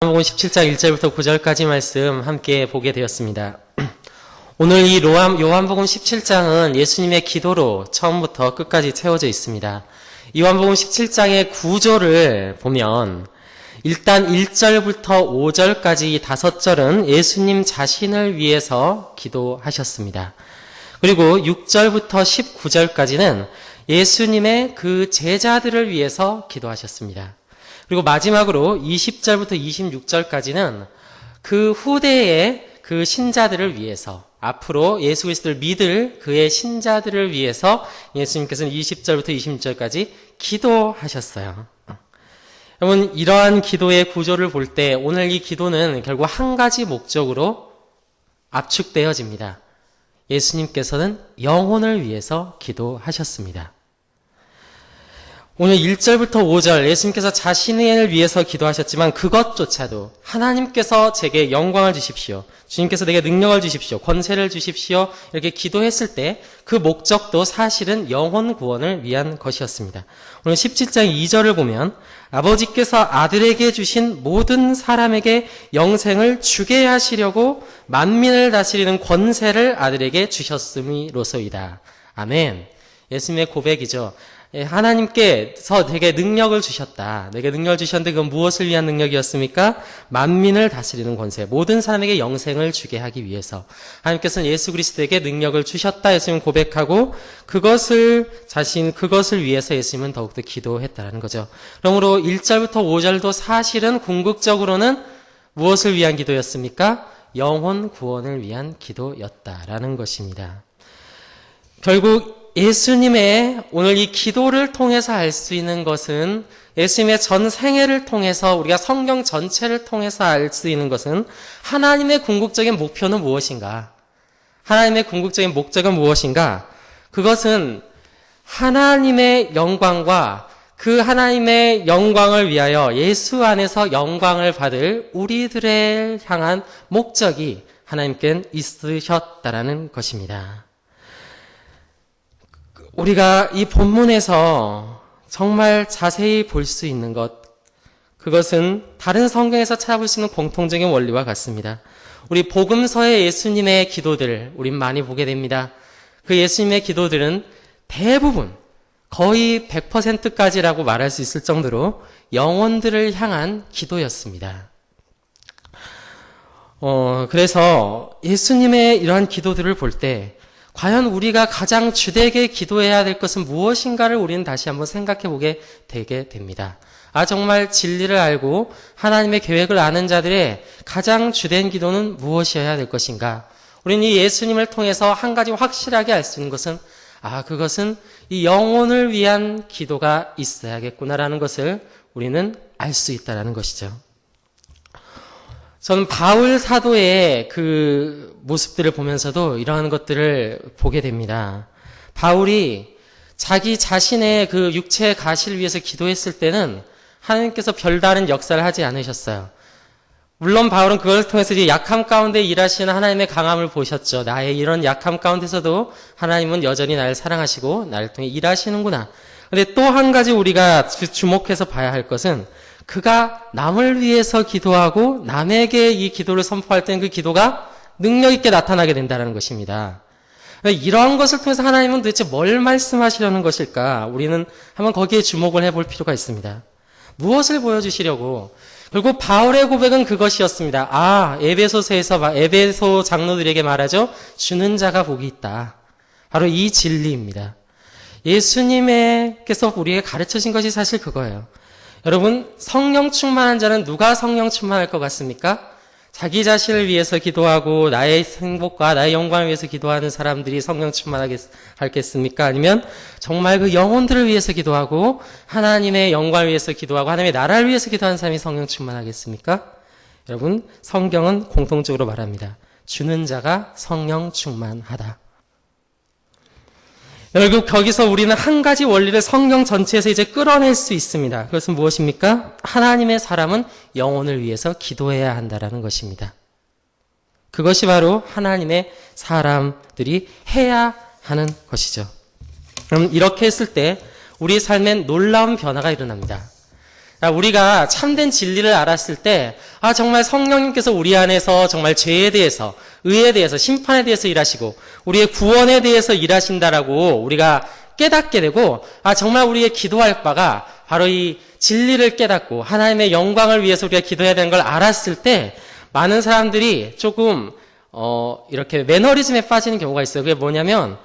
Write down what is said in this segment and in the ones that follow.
요한복음 17장 1절부터 9절까지 말씀 함께 보게 되었습니다. 오늘 이 요한복음 17장은 예수님의 기도로 처음부터 끝까지 채워져 있습니다. 요한복음 17장의 구조를 보면 일단 1절부터 5절까지 5절은 예수님 자신을 위해서 기도하셨습니다. 그리고 6절부터 19절까지는 예수님의 그 제자들을 위해서 기도하셨습니다. 그리고 마지막으로 20절부터 26절까지는 그 후대의 그 신자들을 위해서, 앞으로 예수 그리스도를 믿을 그의 신자들을 위해서 예수님께서는 20절부터 26절까지 기도하셨어요. 여러분, 이러한 기도의 구조를 볼 때 오늘 이 기도는 결국 한 가지 목적으로 압축되어집니다. 예수님께서는 영혼을 위해서 기도하셨습니다. 오늘 1절부터 5절 예수님께서 자신을 위해서 기도하셨지만 그것조차도 하나님께서 제게 영광을 주십시오. 주님께서 내게 능력을 주십시오. 권세를 주십시오. 이렇게 기도했을 때 그 목적도 사실은 영혼 구원을 위한 것이었습니다. 오늘 17장 2절을 보면 아버지께서 아들에게 주신 모든 사람에게 영생을 주게 하시려고 만민을 다스리는 권세를 아들에게 주셨음이로소이다. 아멘. 예수님의 고백이죠. 하나님께서 내게 능력을 주셨다. 내게 능력을 주셨는데 그건 무엇을 위한 능력이었습니까? 만민을 다스리는 권세, 모든 사람에게 영생을 주게 하기 위해서 하나님께서는 예수 그리스도에게 능력을 주셨다. 예수님은 고백하고 그것을 위해서 예수님은 더욱더 기도했다는 거죠. 그러므로 1절부터 5절도 사실은 궁극적으로는 무엇을 위한 기도였습니까? 영혼 구원을 위한 기도였다라는 것입니다. 결국 예수님의 오늘 이 기도를 통해서 알 수 있는 것은, 예수님의 전 생애를 통해서, 우리가 성경 전체를 통해서 알 수 있는 것은 하나님의 궁극적인 목표는 무엇인가? 하나님의 궁극적인 목적은 무엇인가? 그것은 하나님의 영광과 그 하나님의 영광을 위하여 예수 안에서 영광을 받을 우리들을 향한 목적이 하나님께는 있으셨다라는 것입니다. 우리가 이 본문에서 정말 자세히 볼 수 있는 것, 그것은 다른 성경에서 찾아볼 수 있는 공통적인 원리와 같습니다. 우리 복음서의 예수님의 기도들, 우린 많이 보게 됩니다. 그 예수님의 기도들은 대부분 거의 100%까지라고 말할 수 있을 정도로 영혼들을 향한 기도였습니다. 그래서 예수님의 이러한 기도들을 볼 때 과연 우리가 가장 주되게 기도해야 될 것은 무엇인가를 우리는 다시 한번 생각해 보게 되게 됩니다. 정말 진리를 알고 하나님의 계획을 아는 자들의 가장 주된 기도는 무엇이어야 될 것인가? 우리는 이 예수님을 통해서 한 가지 확실하게 알 수 있는 것은 그것은 이 영혼을 위한 기도가 있어야겠구나라는 것을 우리는 알 수 있다라는 것이죠. 저는 바울 사도의 그 모습들을 보면서도 이러한 것들을 보게 됩니다. 바울이 자기 자신의 그 육체의 가시를 위해서 기도했을 때는 하나님께서 별다른 역사를 하지 않으셨어요. 물론 바울은 그걸 통해서 이제 약함 가운데 일하시는 하나님의 강함을 보셨죠. 나의 이런 약함 가운데서도 하나님은 여전히 나를 사랑하시고 나를 통해 일하시는구나. 그런데 또 한 가지 우리가 주목해서 봐야 할 것은 그가 남을 위해서 기도하고 남에게 이 기도를 선포할 때는 그 기도가 능력 있게 나타나게 된다는 것입니다. 이러한 것을 통해서 하나님은 도대체 뭘 말씀하시려는 것일까? 우리는 한번 거기에 주목을 해볼 필요가 있습니다. 무엇을 보여주시려고? 결국 바울의 고백은 그것이었습니다. 에베소서에서 에베소 장로들에게 말하죠. 주는 자가 복이 있다. 바로 이 진리입니다. 예수님께서 우리에게 가르쳐진 것이 사실 그거예요. 여러분, 성령 충만한 자는 누가 성령 충만할 것 같습니까? 자기 자신을 위해서 기도하고 나의 행복과 나의 영광을 위해서 기도하는 사람들이 성령 충만하겠습니까? 아니면 정말 그 영혼들을 위해서 기도하고 하나님의 영광을 위해서 기도하고 하나님의 나라를 위해서 기도하는 사람이 성령 충만하겠습니까? 여러분, 성경은 공통적으로 말합니다. 주는 자가 성령 충만하다. 결국 거기서 우리는 한 가지 원리를 성경 전체에서 이제 끌어낼 수 있습니다. 그것은 무엇입니까? 하나님의 사람은 영혼을 위해서 기도해야 한다라는 것입니다. 그것이 바로 하나님의 사람들이 해야 하는 것이죠. 그럼 이렇게 했을 때 우리 삶엔 놀라운 변화가 일어납니다. 우리가 참된 진리를 알았을 때, 정말 성령님께서 우리 안에서 정말 죄에 대해서, 의에 대해서, 심판에 대해서 일하시고, 우리의 구원에 대해서 일하신다라고 우리가 깨닫게 되고, 정말 우리의 기도할 바가 바로 이 진리를 깨닫고, 하나님의 영광을 위해서 우리가 기도해야 되는 걸 알았을 때, 많은 사람들이 조금, 이렇게 매너리즘에 빠지는 경우가 있어요. 그게 뭐냐면,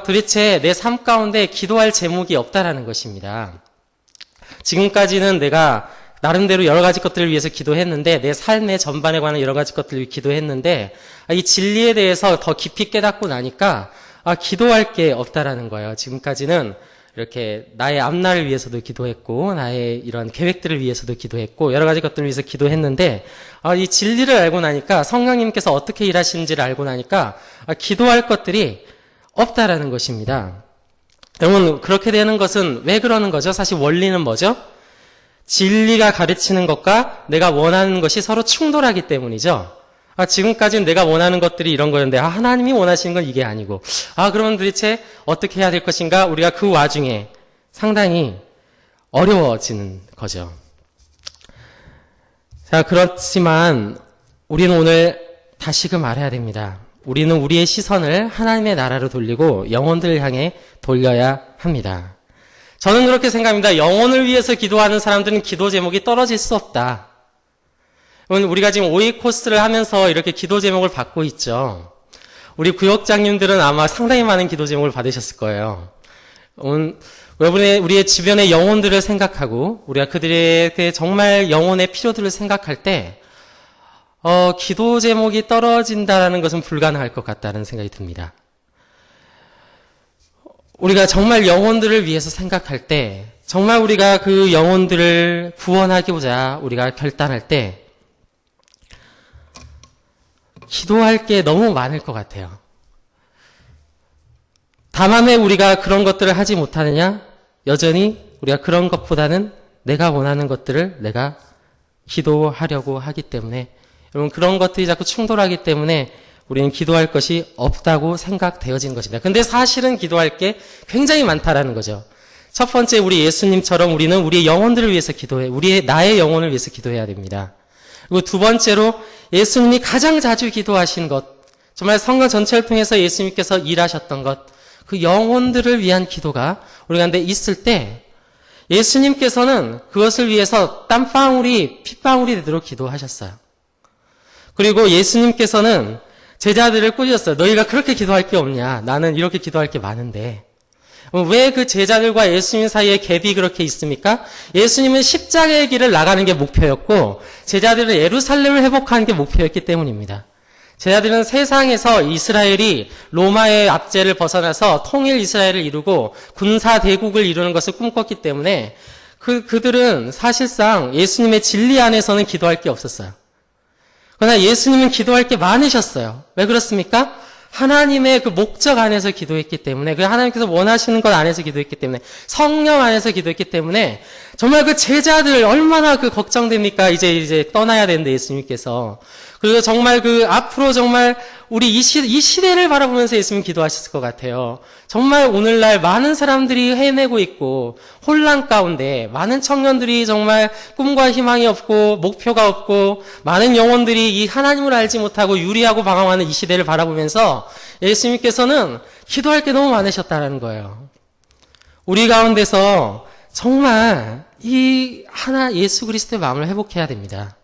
도대체 내 삶 가운데 기도할 제목이 없다라는 것입니다. 지금까지는 내가 나름대로 여러 가지 것들을 위해서 기도했는데, 내 삶의 전반에 관한 여러 가지 것들을 위해 기도했는데, 이 진리에 대해서 더 깊이 깨닫고 나니까, 기도할 게 없다라는 거예요. 지금까지는 이렇게 나의 앞날을 위해서도 기도했고, 나의 이런 계획들을 위해서도 기도했고, 여러 가지 것들을 위해서 기도했는데, 이 진리를 알고 나니까, 성령님께서 어떻게 일하시는지를 알고 나니까, 기도할 것들이 없다라는 것입니다. 여러분, 그렇게 되는 것은 왜 그러는 거죠? 사실 원리는 뭐죠? 진리가 가르치는 것과 내가 원하는 것이 서로 충돌하기 때문이죠. 지금까지는 내가 원하는 것들이 이런 거였는데, 하나님이 원하시는 건 이게 아니고, 그러면 도대체 어떻게 해야 될 것인가? 우리가 그 와중에 상당히 어려워지는 거죠. 자, 그렇지만 우리는 오늘 다시금 알아야 됩니다. 우리는 우리의 시선을 하나님의 나라로 돌리고 영혼들을 향해 돌려야 합니다. 저는 그렇게 생각합니다. 영혼을 위해서 기도하는 사람들은 기도 제목이 떨어질 수 없다. 우리가 지금 5위 코스를 하면서 이렇게 기도 제목을 받고 있죠. 우리 구역장님들은 아마 상당히 많은 기도 제목을 받으셨을 거예요. 우리의 주변의 영혼들을 생각하고 우리가 그들의 정말 영혼의 필요들을 생각할 때 기도 제목이 떨어진다라는 것은 불가능할 것 같다는 생각이 듭니다. 우리가 정말 영혼들을 위해서 생각할 때, 정말 우리가 그 영혼들을 구원하고자 우리가 결단할 때, 기도할 게 너무 많을 것 같아요. 다만 왜 우리가 그런 것들을 하지 못하느냐? 여전히 우리가 그런 것보다는 내가 원하는 것들을 내가 기도하려고 하기 때문에, 여러분, 그런 것들이 자꾸 충돌하기 때문에 우리는 기도할 것이 없다고 생각되어지는 것입니다. 근데 사실은 기도할 게 굉장히 많다라는 거죠. 첫 번째, 우리 예수님처럼 우리는 우리의 영혼들을 위해서 나의 영혼을 위해서 기도해야 됩니다. 그리고 두 번째로, 예수님이 가장 자주 기도하신 것, 정말 성경 전체를 통해서 예수님께서 일하셨던 것, 그 영혼들을 위한 기도가 우리 가운데 있을 때, 예수님께서는 그것을 위해서 땀방울이 핏방울이 되도록 기도하셨어요. 그리고 예수님께서는 제자들을 꾸짖었어요. 너희가 그렇게 기도할 게 없냐? 나는 이렇게 기도할 게 많은데. 왜 그 제자들과 예수님 사이에 갭이 그렇게 있습니까? 예수님은 십자가의 길을 나가는 게 목표였고, 제자들은 예루살렘을 회복하는 게 목표였기 때문입니다. 제자들은 세상에서 이스라엘이 로마의 압제를 벗어나서 통일 이스라엘을 이루고 군사 대국을 이루는 것을 꿈꿨기 때문에 그들은 사실상 예수님의 진리 안에서는 기도할 게 없었어요. 그러나 예수님은 기도할 게 많으셨어요. 왜 그렇습니까? 하나님의 그 목적 안에서 기도했기 때문에, 그 하나님께서 원하시는 것 안에서 기도했기 때문에, 성령 안에서 기도했기 때문에, 정말 그 제자들 얼마나 그 걱정됩니까? 이제 떠나야 되는데, 예수님께서. 그리고 정말 앞으로 정말 우리 이 시대를 바라보면서 예수님 기도하셨을 것 같아요. 정말 오늘날 많은 사람들이 헤매고 있고, 혼란 가운데, 많은 청년들이 정말 꿈과 희망이 없고, 목표가 없고, 많은 영혼들이 이 하나님을 알지 못하고 유리하고 방황하는 이 시대를 바라보면서 예수님께서는 기도할 게 너무 많으셨다는 거예요. 우리 가운데서 정말 예수 그리스도의 마음을 회복해야 됩니다.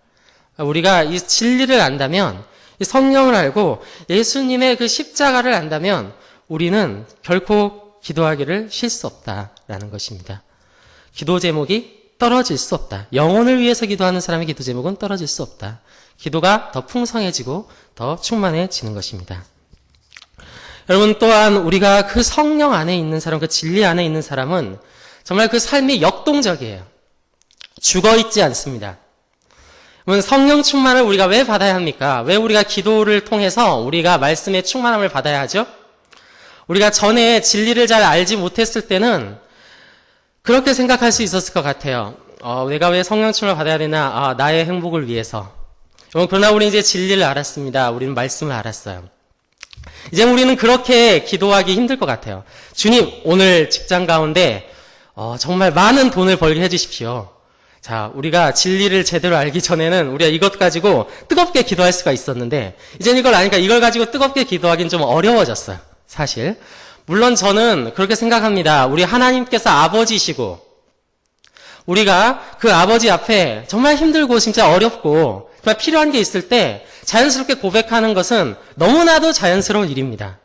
우리가 이 진리를 안다면, 이 성령을 알고 예수님의 그 십자가를 안다면 우리는 결코 기도하기를 쉴 수 없다라는 것입니다. 기도 제목이 떨어질 수 없다. 영혼을 위해서 기도하는 사람의 기도 제목은 떨어질 수 없다. 기도가 더 풍성해지고 더 충만해지는 것입니다. 여러분, 또한 우리가 그 성령 안에 있는 사람, 그 진리 안에 있는 사람은 정말 그 삶이 역동적이에요. 죽어있지 않습니다. 성령 충만을 우리가 왜 받아야 합니까? 왜 우리가 기도를 통해서 우리가 말씀의 충만함을 받아야 하죠? 우리가 전에 진리를 잘 알지 못했을 때는 그렇게 생각할 수 있었을 것 같아요. 내가 왜 성령 충만을 받아야 되나? 나의 행복을 위해서. 그러나 우리는 이제 진리를 알았습니다. 우리는 말씀을 알았어요. 이제 우리는 그렇게 기도하기 힘들 것 같아요. 주님, 오늘 직장 가운데 정말 많은 돈을 벌게 해주십시오. 자, 우리가 진리를 제대로 알기 전에는 우리가 이것 가지고 뜨겁게 기도할 수가 있었는데, 이제는 이걸 아니까 이걸 가지고 뜨겁게 기도하기는 좀 어려워졌어요. 사실. 물론 저는 그렇게 생각합니다. 우리 하나님께서 아버지시고, 우리가 그 아버지 앞에 정말 힘들고 진짜 어렵고, 정말 필요한 게 있을 때 자연스럽게 고백하는 것은 너무나도 자연스러운 일입니다.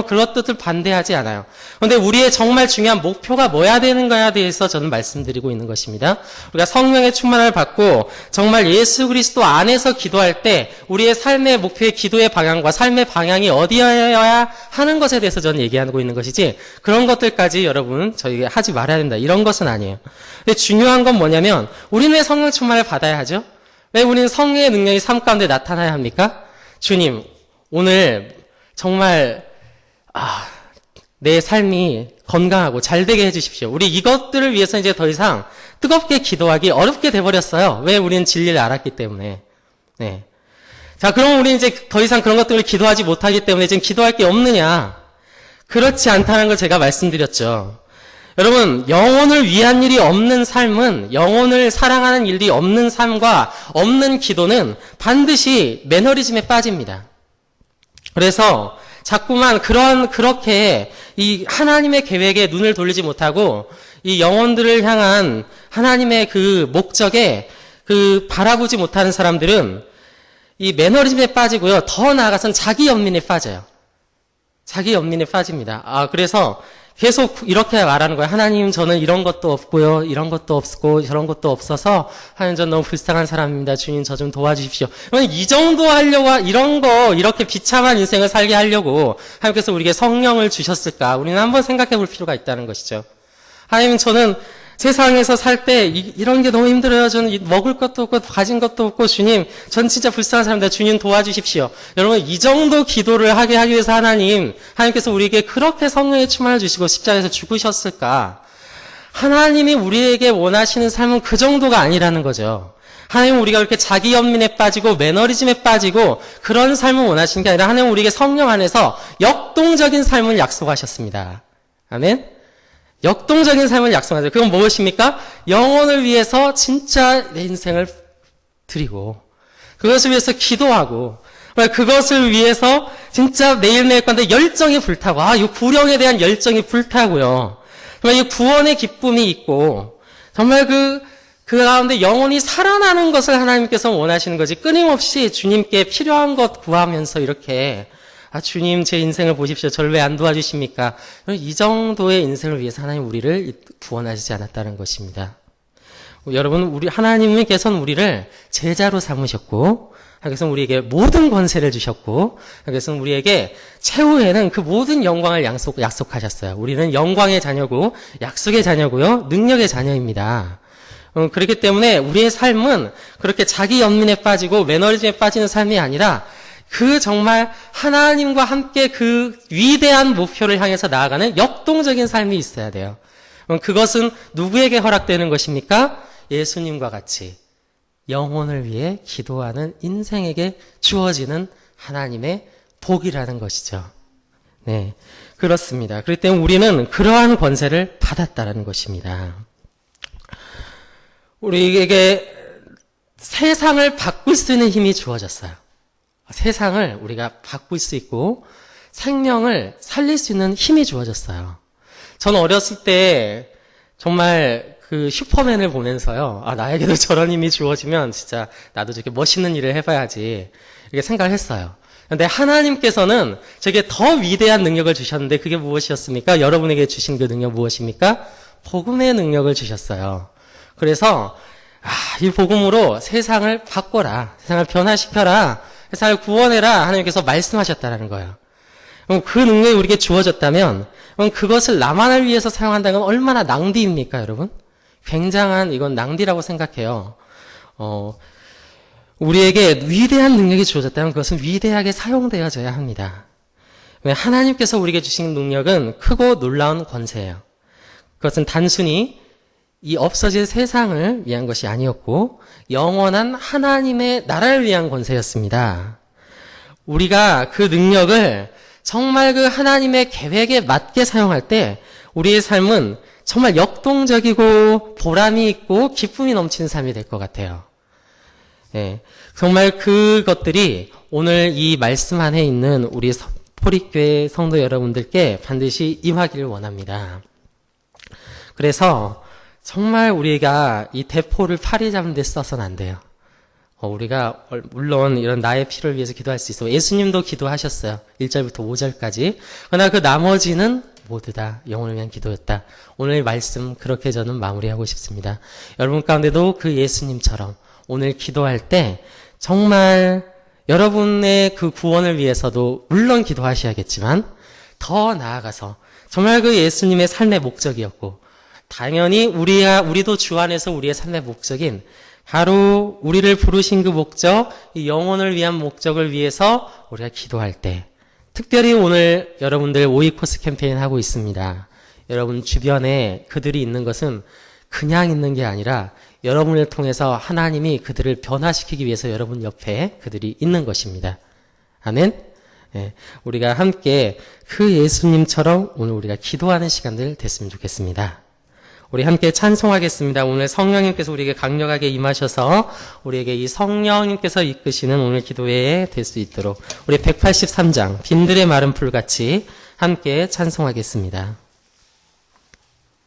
그런 뜻을 반대하지 않아요. 그런데 우리의 정말 중요한 목표가 뭐야 되는 거에 대해서 저는 말씀드리고 있는 것입니다. 우리가 성령의 충만을 받고 정말 예수 그리스도 안에서 기도할 때 우리의 삶의 목표의 기도의 방향과 삶의 방향이 어디여야 하는 것에 대해서 저는 얘기하고 있는 것이지, 그런 것들까지 여러분 저희가 하지 말아야 된다, 이런 것은 아니에요. 근데 중요한 건 뭐냐면, 우리는 왜 성령 충만을 받아야 하죠? 왜 우리는 성령의 능력이 삶 가운데 나타나야 합니까? 주님, 오늘 정말 내 삶이 건강하고 잘 되게 해주십시오. 우리 이것들을 위해서 이제 더 이상 뜨겁게 기도하기 어렵게 돼버렸어요. 왜? 우리는 진리를 알았기 때문에. 네. 자, 그럼 우리 이제 더 이상 그런 것들을 기도하지 못하기 때문에 지금 기도할 게 없느냐? 그렇지 않다는 걸 제가 말씀드렸죠. 여러분, 영혼을 위한 일이 없는 삶은, 영혼을 사랑하는 일이 없는 삶과 없는 기도는 반드시 매너리즘에 빠집니다. 그래서 자꾸만 그렇게 이 하나님의 계획에 눈을 돌리지 못하고 이 영혼들을 향한 하나님의 그 목적에 바라보지 못하는 사람들은 이 매너리즘에 빠지고요. 더 나아가서는 자기 연민에 빠져요. 자기 연민에 빠집니다. 그래서 계속 이렇게 말하는 거예요. 하나님, 저는 이런 것도 없고요. 이런 것도 없고 저런 것도 없어서 하나님, 전 너무 불쌍한 사람입니다. 주님, 저 좀 도와주십시오. 이 정도 하려고, 이런 거 이렇게 비참한 인생을 살게 하려고 하나님께서 우리에게 성령을 주셨을까? 우리는 한번 생각해 볼 필요가 있다는 것이죠. 하나님, 저는 세상에서 살 때 이런 게 너무 힘들어요. 저는 먹을 것도 없고 가진 것도 없고, 주님, 전 진짜 불쌍한 사람입니다. 주님 도와주십시오. 여러분, 이 정도 기도를 하게 하기 위해서 하나님께서 우리에게 그렇게 성령의 충만을 주시고 십자가에서 죽으셨을까? 하나님이 우리에게 원하시는 삶은 그 정도가 아니라는 거죠. 하나님은 우리가 그렇게 자기 연민에 빠지고 매너리즘에 빠지고 그런 삶을 원하시는 게 아니라, 하나님은 우리에게 성령 안에서 역동적인 삶을 약속하셨습니다. 아멘? 역동적인 삶을 약속하죠. 그건 무엇입니까? 영혼을 위해서 진짜 내 인생을 드리고, 그것을 위해서 기도하고, 그것을 위해서 진짜 매일매일 가운데 열정이 불타고, 이 구령에 대한 열정이 불타고요. 정말 이 구원의 기쁨이 있고, 정말 그 가운데 영혼이 살아나는 것을 하나님께서 원하시는 거지, 끊임없이 주님께 필요한 것 구하면서 이렇게, 주님, 제 인생을 보십시오. 저를 왜 안 도와주십니까? 이 정도의 인생을 위해서 하나님 우리를 구원하시지 않았다는 것입니다. 여러분, 하나님께서는 우리를 제자로 삼으셨고, 하나님께서는 우리에게 모든 권세를 주셨고, 하나님께서는 우리에게 최후에는 그 모든 영광을 약속하셨어요. 우리는 영광의 자녀고, 약속의 자녀고요, 능력의 자녀입니다. 그렇기 때문에 우리의 삶은 그렇게 자기 연민에 빠지고 매너리즘에 빠지는 삶이 아니라, 정말 하나님과 함께 그 위대한 목표를 향해서 나아가는 역동적인 삶이 있어야 돼요. 그것은 누구에게 허락되는 것입니까? 예수님과 같이 영혼을 위해 기도하는 인생에게 주어지는 하나님의 복이라는 것이죠. 네, 그렇습니다. 그렇기 때문에 우리는 그러한 권세를 받았다는 것입니다. 우리에게 세상을 바꿀 수 있는 힘이 주어졌어요. 세상을 우리가 바꿀 수 있고 생명을 살릴 수 있는 힘이 주어졌어요. 저는 어렸을 때 정말 그 슈퍼맨을 보면서요, 나에게도 저런 힘이 주어지면 진짜 나도 저렇게 멋있는 일을 해봐야지, 이렇게 생각을 했어요. 그런데 하나님께서는 저에게 더 위대한 능력을 주셨는데, 그게 무엇이었습니까? 여러분에게 주신 그 능력 무엇입니까? 복음의 능력을 주셨어요. 그래서 이 복음으로 세상을 바꿔라, 세상을 변화시켜라, 세상을 구원해라, 하나님께서 말씀하셨다는 거예요. 그럼 그 능력이 우리에게 주어졌다면, 그럼 그것을 나만을 위해서 사용한다는 건 얼마나 낭비입니까, 여러분? 굉장한, 이건 낭비라고 생각해요. 우리에게 위대한 능력이 주어졌다면 그것은 위대하게 사용되어져야 합니다. 하나님께서 우리에게 주신 능력은 크고 놀라운 권세예요. 그것은 단순히 이 없어질 세상을 위한 것이 아니었고 영원한 하나님의 나라를 위한 권세였습니다. 우리가 그 능력을 정말 그 하나님의 계획에 맞게 사용할 때 우리의 삶은 정말 역동적이고 보람이 있고 기쁨이 넘치는 삶이 될 것 같아요. 예, 정말 그것들이 오늘 이 말씀 안에 있는 우리 포릭교회 성도 여러분들께 반드시 임하기를 원합니다. 그래서 정말 우리가 이 대포를 팔이 잡는 데 써서는 안 돼요. 우리가 물론 이런 나의 필요를 위해서 기도할 수 있어요. 예수님도 기도하셨어요. 1절부터 5절까지. 그러나 그 나머지는 모두 다 영혼을 위한 기도였다. 오늘 말씀 그렇게 저는 마무리하고 싶습니다. 여러분 가운데도 그 예수님처럼 오늘 기도할 때 정말 여러분의 그 구원을 위해서도 물론 기도하셔야겠지만 더 나아가서 정말 그 예수님의 삶의 목적이었고 당연히 우리도 주 안에서 우리의 삶의 목적인 바로 우리를 부르신 그 목적, 이 영혼을 위한 목적을 위해서 우리가 기도할 때 특별히 오늘 여러분들 오이코스 캠페인 하고 있습니다. 여러분 주변에 그들이 있는 것은 그냥 있는 게 아니라 여러분을 통해서 하나님이 그들을 변화시키기 위해서 여러분 옆에 그들이 있는 것입니다. 아멘? 네, 우리가 함께 그 예수님처럼 오늘 우리가 기도하는 시간들 됐으면 좋겠습니다. 우리 함께 찬송하겠습니다. 오늘 성령님께서 우리에게 강력하게 임하셔서 우리에게 이 성령님께서 이끄시는 오늘 기도회에 될 수 있도록 우리 183장 빈들의 마른 풀같이 함께 찬송하겠습니다.